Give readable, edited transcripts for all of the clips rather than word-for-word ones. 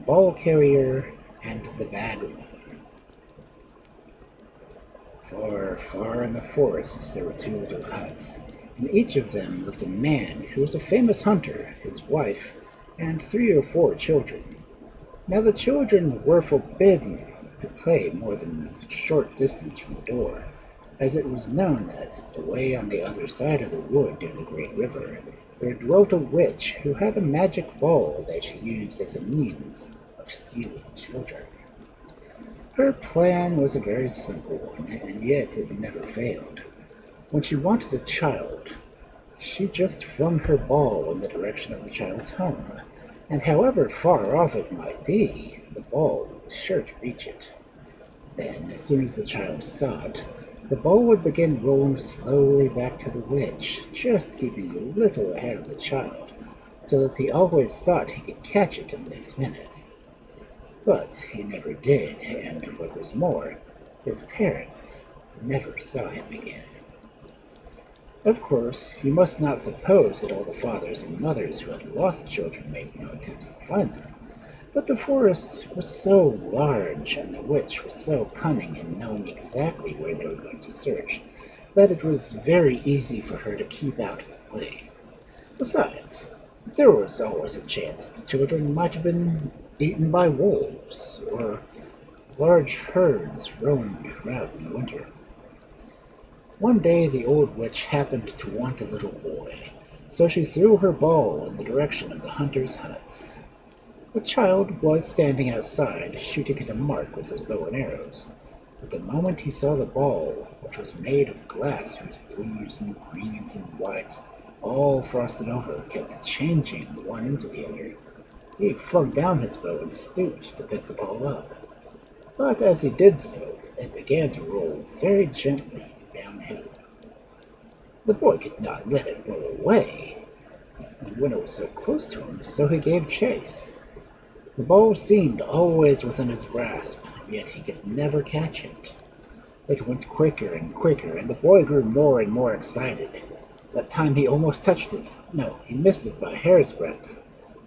ball carrier and the bad one. Far in the forest there were two little huts. In each of them lived a man who was a famous hunter, his wife, and 3 or 4 children. Now the children were forbidden to play more than a short distance from the door, as it was known that, away on the other side of the wood near the great river, there dwelt a witch who had a magic ball that she used as a means of stealing children. Her plan was a very simple one, and yet it never failed. When she wanted a child, she just flung her ball in the direction of the child's home, and however far off it might be, the ball was sure to reach it. Then, as soon as the child saw it, the ball would begin rolling slowly back to the witch, just keeping a little ahead of the child, so that he always thought he could catch it in the next minute. But he never did, and what was more, his parents never saw him again. Of course, you must not suppose that all the fathers and mothers who had lost children made no attempts to find them, but the forest was so large and the witch was so cunning in knowing exactly where they were going to search that it was very easy for her to keep out of the way. Besides, there was always a chance that the children might have been eaten by wolves, or large herds roamed around in the winter. One day the old witch happened to want a little boy, so she threw her ball in the direction of the hunters' huts. The child was standing outside, shooting at a mark with his bow and arrows, but the moment he saw the ball, which was made of glass whose blues and greens and whites, all frosted over, kept changing one into the other, he flung down his bow and stooped to pick the ball up. But as he did so, it began to roll very gently downhill. The boy could not let it roll away, and when it was so close to him, so he gave chase. The ball seemed always within his grasp, yet he could never catch it. It went quicker and quicker, and the boy grew more and more excited. That time he almost touched it. No, he missed it by a hair's breadth.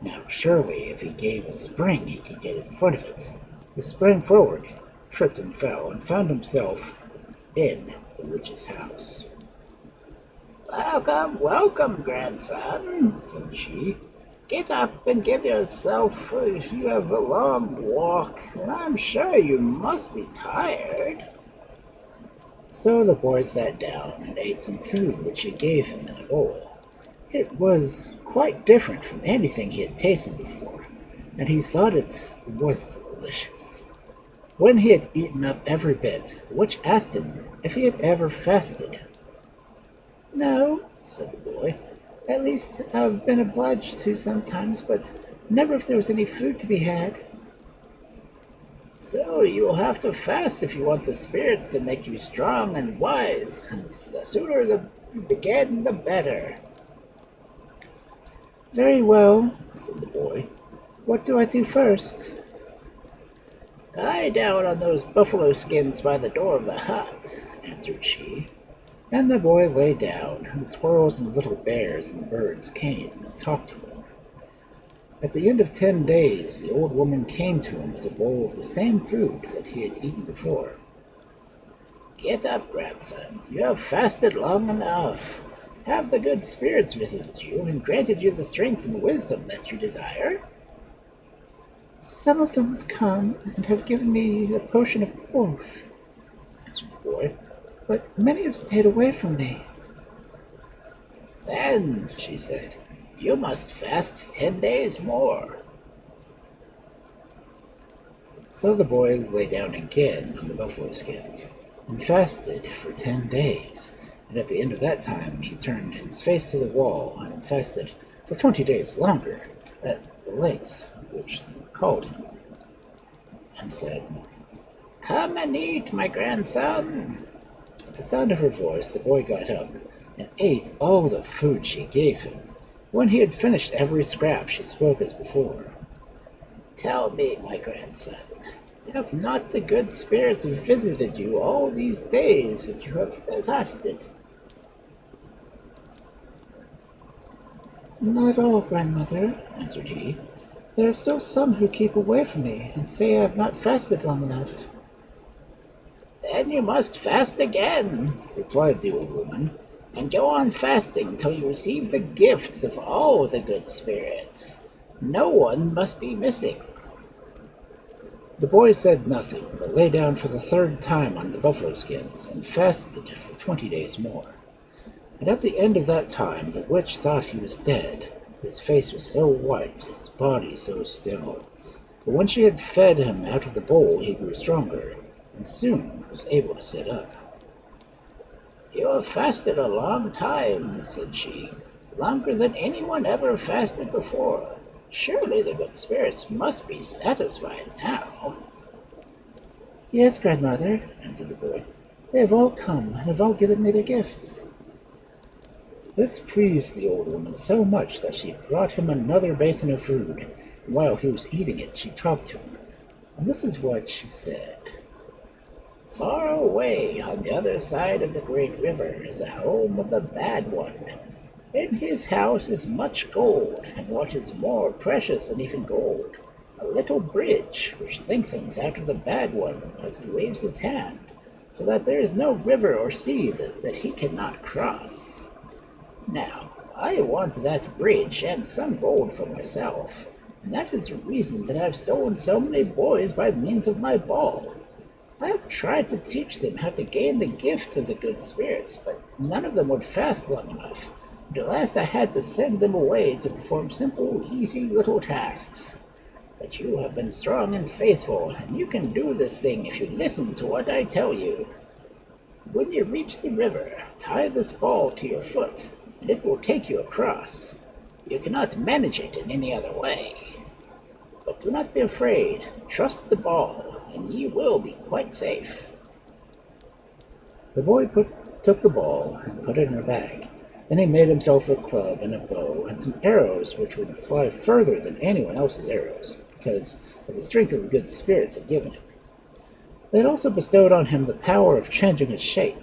Now, surely, if he gave a spring, he could get in front of it. He sprang forward, tripped and fell, and found himself in the witch's house. "Welcome, welcome, grandson," said she. "Get up and give yourself, you have a long walk, and I'm sure you must be tired." So the boy sat down and ate some food which she gave him in a bowl. It was quite different from anything he had tasted before, and he thought it was delicious. When he had eaten up every bit, the witch asked him if he had ever fasted. "No," said the boy. "At least I've been obliged to sometimes, but never if there was any food to be had." "So you will have to fast if you want the spirits to make you strong and wise, and the sooner you begin, the better." "Very well," said the boy. "What do I do first?" "Lie down on those buffalo skins by the door of the hut," answered she. And the boy lay down, and the squirrels and little bears and birds came and talked to him. At the end of 10 days, the old woman came to him with a bowl of the same food that he had eaten before. "Get up, grandson. You have fasted long enough. Have the good spirits visited you and granted you the strength and wisdom that you desire?" "Some of them have come and have given me a potion of both," answered the boy, "but many have stayed away from me." "Then," she said, "you must fast 10 days more." So the boy lay down again on the buffalo skins and fasted for 10 days, and at the end of that time he turned his face to the wall and fasted for 20 days longer, at the length which called him, and said, "Come and eat, my grandson." At the sound of her voice, the boy got up and ate all the food she gave him. When he had finished every scrap, she spoke as before. "Tell me, my grandson, have not the good spirits visited you all these days that you have fasted?" "Not all, grandmother," answered he. There are still some who keep away from me and say I have not fasted long enough. Then you must fast again, replied the old woman, and go on fasting until you receive the gifts of all the good spirits. No one must be missing. The boy said nothing, but lay down for the third time on the buffalo skins and fasted for 20 days more. And at the end of that time the witch thought he was dead. His face was so white, his body so still. But when she had fed him out of the bowl, he grew stronger, and soon was able to sit up. You have fasted a long time, said she, longer than anyone ever fasted before. Surely the good spirits must be satisfied now. Yes, grandmother, answered the boy. They have all come, and have all given me their gifts. This pleased the old woman so much that she brought him another basin of food, and while he was eating it she talked to him. And this is what she said. Far away on the other side of the great river is a home of the Bad One. In his house is much gold, and what is more precious than even gold, a little bridge which lengthens out of the Bad One as he waves his hand, so that there is no river or sea that he cannot cross. Now, I want that bridge and some gold for myself, and that is the reason that I have stolen so many boys by means of my ball. I have tried to teach them how to gain the gifts of the good spirits, but none of them would fast long enough, and at last I had to send them away to perform simple, easy little tasks. But you have been strong and faithful, and you can do this thing if you listen to what I tell you. When you reach the river, tie this ball to your foot, and it will take you across. You cannot manage it in any other way. But do not be afraid. Trust the ball, and ye will be quite safe. The boy took the ball and put it in a bag. Then he made himself a club and a bow and some arrows which would fly further than anyone else's arrows, because of the strength of the good spirits had given him. They had also bestowed on him the power of changing his shape,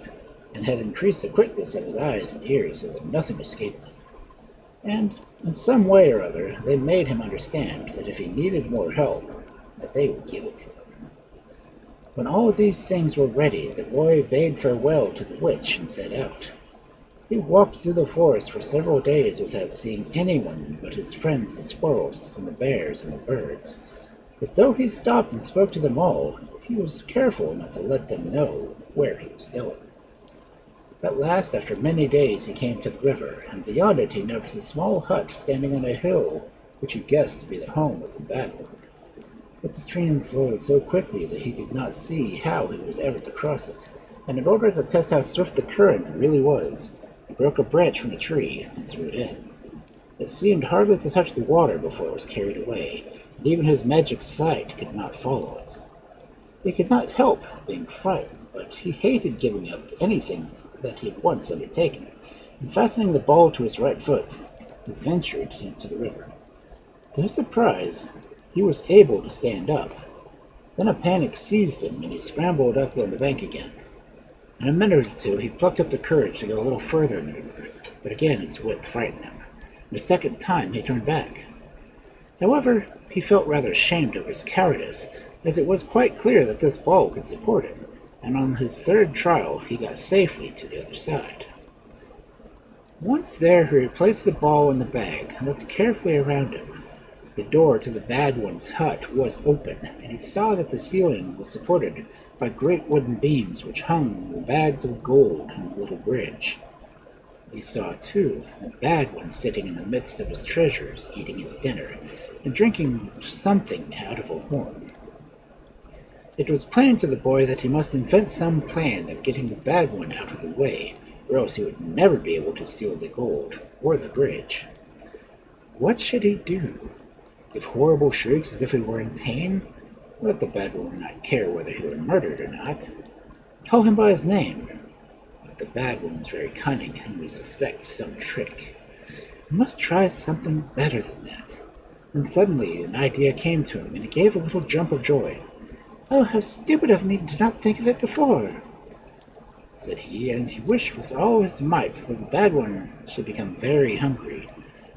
and had increased the quickness of his eyes and ears so that nothing escaped him. And in some way or other they made him understand that if he needed more help, that they would give it to him. When all these things were ready, the boy bade farewell to the witch and set out. He walked through the forest for several days without seeing anyone but his friends the squirrels and the bears and the birds. But though he stopped and spoke to them all, he was careful not to let them know where he was going. At last, after many days, he came to the river, and beyond it he noticed a small hut standing on a hill, which he guessed to be the home of the Bad One. But the stream flowed so quickly that he could not see how he was ever to cross it, and in order to test how swift the current really was, he broke a branch from a tree and threw it in. It seemed hardly to touch the water before it was carried away, and even his magic sight could not follow it. He could not help being frightened, but he hated giving up anything that he had once undertaken, and fastening the ball to his right foot, he ventured into the river. To his surprise, he was able to stand up. Then a panic seized him, and he scrambled up on the bank again. In a minute or two, he plucked up the courage to go a little further in the river, but again its width frightened him. The second time, he turned back. However, he felt rather ashamed of his cowardice, as it was quite clear that this ball could support him, and on his third trial he got safely to the other side. Once there, he replaced the ball in the bag and looked carefully around him. The door to the Bad One's hut was open, and he saw that the ceiling was supported by great wooden beams which hung with bags of gold on the little bridge. He saw, too, the Bad One sitting in the midst of his treasures, eating his dinner, and drinking something out of a horn. It was plain to the boy that he must invent some plan of getting the Bad One out of the way, or else he would never be able to steal the gold or the bridge. What should he do? Give horrible shrieks as if he were in pain? Let the Bad One not care whether he were murdered or not. Call him by his name. But the Bad One was very cunning and would suspect some trick. He must try something better than that. And suddenly an idea came to him, and he gave a little jump of joy. "Oh, how stupid of me to not think of it before," said he, and he wished with all his might that the Bad One should become very hungry.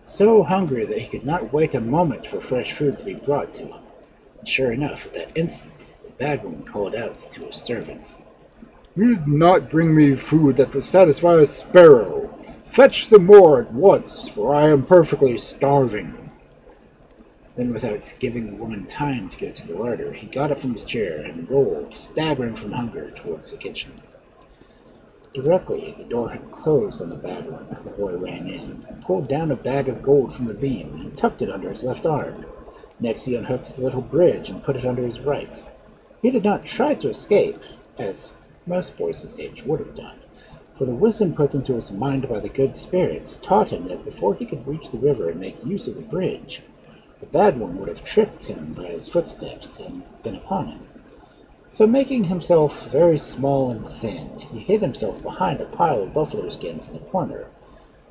so hungry that he could not wait a moment for fresh food to be brought to him. And sure enough, at that instant, the bagman called out to his servant, "You did not bring me food that would satisfy a sparrow. Fetch some more at once, for I am perfectly starving." Then, without giving the woman time to go to the larder, he got up from his chair and rolled, staggering from hunger, towards the kitchen. Directly the door had closed on the bagman, the boy ran in, pulled down a bag of gold from the beam, and tucked it under his left arm. Next he unhooked the little bridge and put it under his right. He did not try to escape, as most boys his age would have done, for the wisdom put into his mind by the good spirits taught him that before he could reach the river and make use of the bridge, the bad one would have tripped him by his footsteps and been upon him. So, making himself very small and thin, he hid himself behind a pile of buffalo skins in the corner,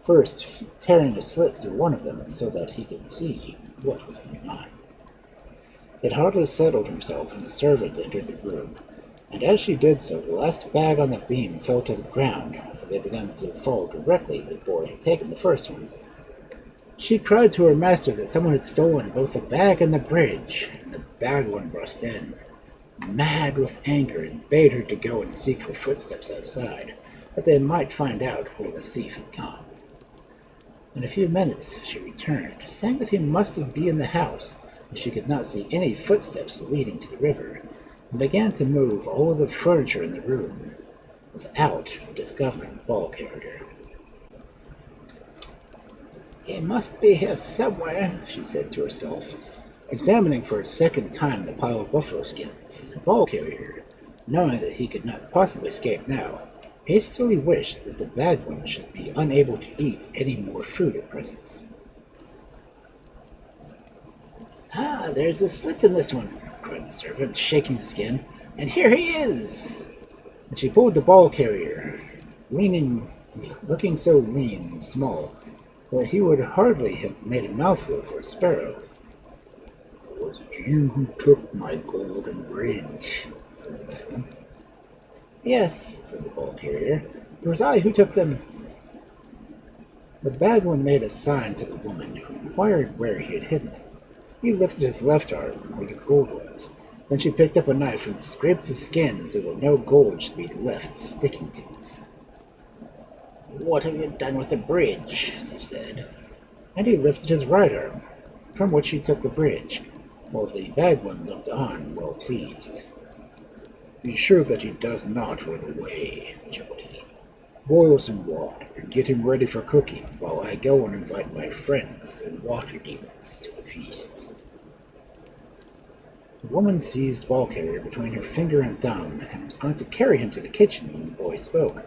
first tearing a slit through one of them so that he could see what was going on. He had hardly settled himself when the servant entered the room, and as she did so, the last bag on the beam fell to the ground, for they began to fall directly the boy had taken the first one. She cried to her master that someone had stolen both the bag and the bridge, and the bad one burst in, mad with anger, and bade her to go and seek for footsteps outside, that they might find out where the thief had gone. In a few minutes she returned, saying that he must be in the house, as she could not see any footsteps leading to the river, and began to move all of the furniture in the room, without discovering the ball carrier. "He must be here somewhere," she said to herself, examining for a second time the pile of buffalo skins. The ball carrier, knowing that he could not possibly escape now, hastily wished that the bad one should be unable to eat any more food at present. "Ah, there's a slit in this one," cried the servant, shaking the skin, "and here he is!" And she pulled the ball carrier, looking so lean and small that he would hardly have made a mouthful for a sparrow. "Was it you who took my golden bridge?" said the bagman. "Yes," said the ball carrier, "it was I who took them." The bagman made a sign to the woman, who inquired where he had hidden them. He lifted his left arm where the gold was. Then she picked up a knife and scraped his skin so that no gold should be left sticking to it. "What have you done with the bridge?" she said. And he lifted his right arm, from which he took the bridge, while the bagman looked on, well pleased. "Be sure that he does not run away," chuckled he. "Boil some water and get him ready for cooking, while I go and invite my friends, the water demons, to the feast." The woman seized Ball Carrier between her finger and thumb, and was going to carry him to the kitchen when the boy spoke.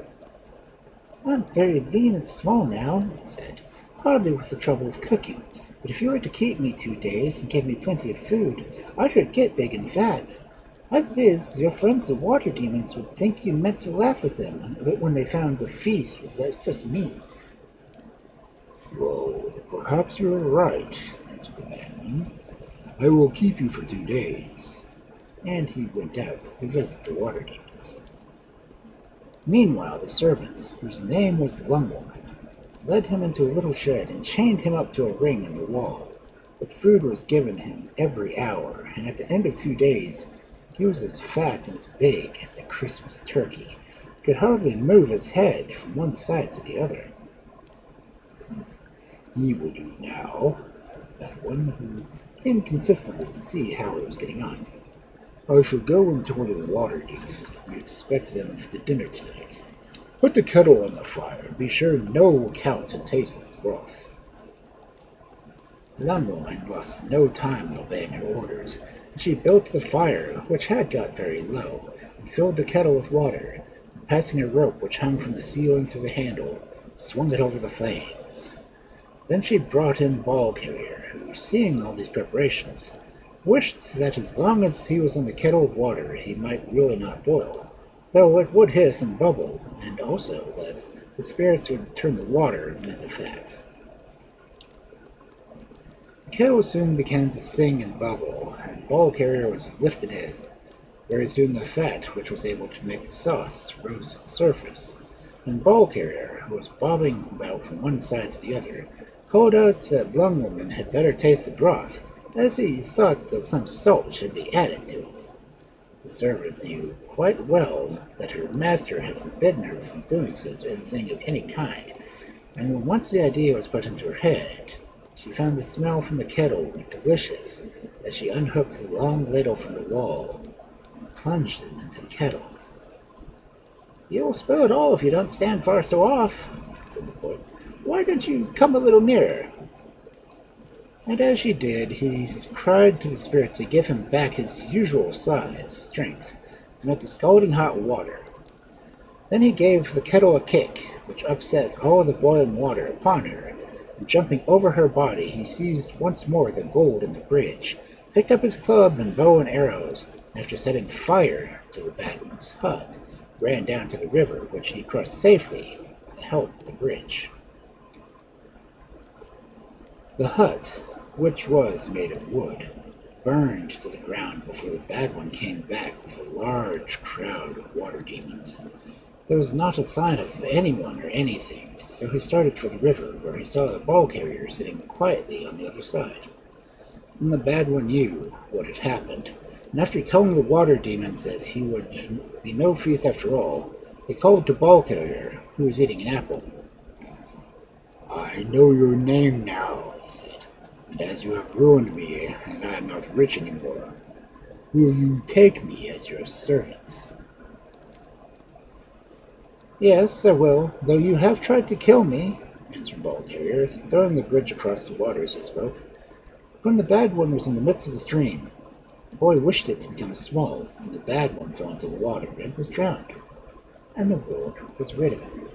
"I'm very lean and small now," he said, "hardly with the trouble of cooking. But if you were to keep me 2 days and give me plenty of food, I should get big and fat. As it is, your friends the water demons would think you meant to laugh at them when they found the feast was just me." "Well, perhaps you are right," answered the bagman. "I will keep you for 2 days." And he went out to visit the water demons. Meanwhile, the servant, whose name was Lungwoman, led him into a little shed and chained him up to a ring in the wall. But food was given him every hour, and at the end of 2 days, he was as fat and as big as a Christmas turkey, could hardly move his head from one side to the other. "He will do now," said the bad one, who came consistently to see how he was getting on. "I shall go and tell the water demons that we expect them for the dinner tonight. Put the kettle on the fire, and be sure no one will count to taste the broth." The landwoman lost no time in obeying her orders, and she built the fire, which had got very low, and filled the kettle with water, and passing a rope which hung from the ceiling through the handle, swung it over the flames. Then she brought in Ball Carrier, who, seeing all these preparations, wished that as long as he was in the kettle of water he might really not boil, though it would hiss and bubble, and also that the spirits would turn the water into fat. The kettle soon began to sing and bubble, and Ball Carrier was lifted in. Very soon the fat, which was able to make the sauce, rose to the surface, and Ball Carrier, who was bobbing about from one side to the other, called out that Lung Woman had better taste the broth, as he thought that some salt should be added to it. The servant knew quite well that her master had forbidden her from doing such anything of any kind, and when once the idea was put into her head, she found the smell from the kettle delicious as she unhooked the long ladle from the wall and plunged it into the kettle. "You'll spill it all if you don't stand far so off," said the boy. "Why don't you come a little nearer?" And as she did, he cried to the spirits to give him back his usual strength, to melt the scalding hot water. Then he gave the kettle a kick, which upset all the boiling water upon her, and jumping over her body, he seized once more the gold in the bridge, picked up his club and bow and arrows, and after setting fire to the Batman's hut, ran down to the river, which he crossed safely with the help of the bridge. The hut, which was made of wood, burned to the ground before the Bad One came back with a large crowd of water demons. There was not a sign of anyone or anything, so he started for the river, where he saw the ball carrier sitting quietly on the other side. Then the Bad One knew what had happened, and after telling the water demons that he would be no feast after all, he called to Ball Carrier, who was eating an apple. "I know your name now," he said, "and as you have ruined me, and I am not rich any more, will you take me as your servant?" "Yes, I will, though you have tried to kill me," answered Ball Carrier, throwing the bridge across the water as he spoke. When the Bad One was in the midst of the stream, the boy wished it to become small, and the Bad One fell into the water and was drowned, and the world was rid of him.